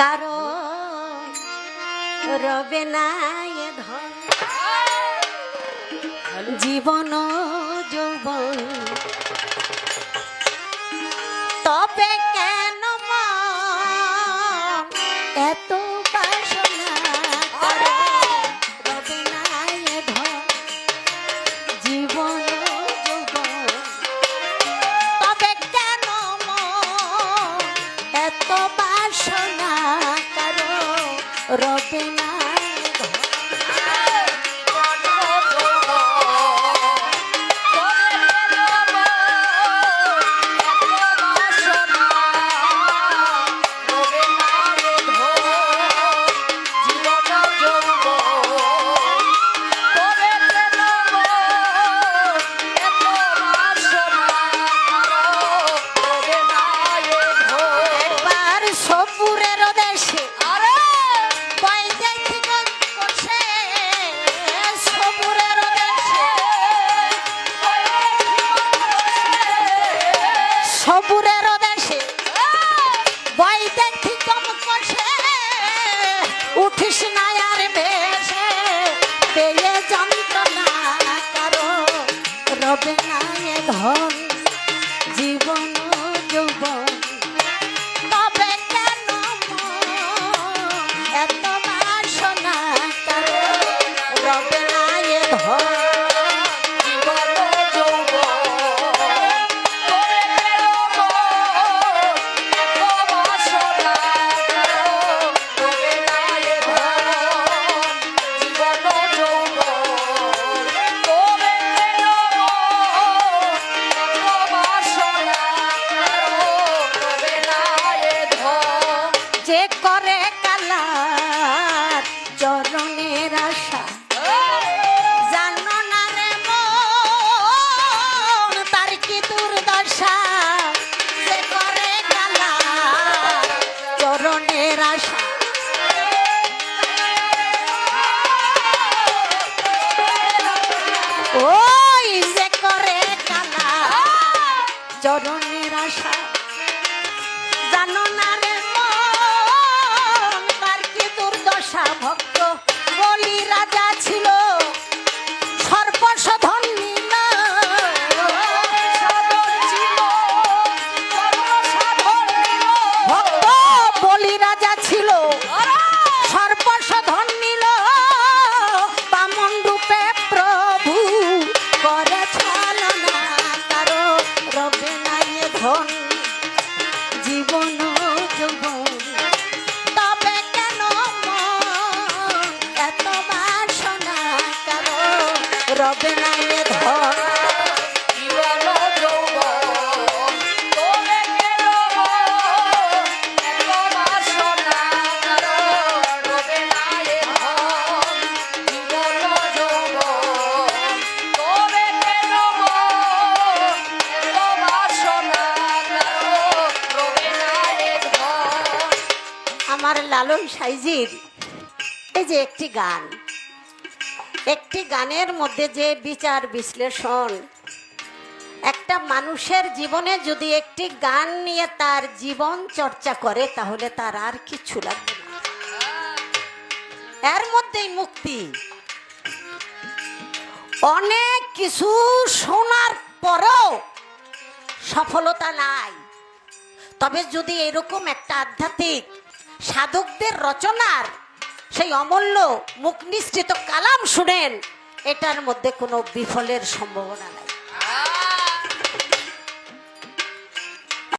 কারো রবে না এ ধন জীবন যৌবন তবে কেন মন এত বাসনা করে রবে না এ ধন জীবন যৌবন তবে কেন মন এত বাসনা করে রবে না সবুরের দেশে বই দেখি কম কষে উঠিস না আর বেশে পেয়ে যন্ত্রণা কারো রবে না এ ধন জীবন যৌবন তবে কেন এত বাসনা কারো রবে না এ ধন যে করে কালার চরণের আশা জানো না রে মন তার কি দুর্দশা যে করে কালার চরণের আশা ওই যে করে কালার চরণের আশা জানো না রে ভক্ত বলি রাজা ছিল সর্বসাধন নীল ভক্ত বলি রাজা ছিল সর্বসাধন নীল বামন রূপে প্রভু করে ছলনা কারো রবে না এ ধন জীবন যৌবন তবে কেন এত বাসনা কারো রবে না এ ধন জীবন যৌবন তবে কেন এত বাসনা কারো রবে না এ ধন জীবন যৌবন তবে কেন এত বাসনা কারো রবে না এ ধন। আমার লালন সাইজির এই যে একটি গান, একটি গানের মধ্যে যে বিচার বিশ্লেষণ, একটা মানুষের জীবনে যদি একটি গান নিয়ে তার জীবন চর্চা করে তাহলে তার আর কিছু লাগবে না, এর মধ্যেই মুক্তি। অনেক কিছু শোনার পরেও সফলতা নাই, তবে যদি এরকম একটা আধ্যাত্মিক সাধকদের রচনার সেই অমূল্য মুখ নিঃসৃত কালাম শুনেন, এটার মধ্যে কোনো বিফলের সম্ভাবনা নাই।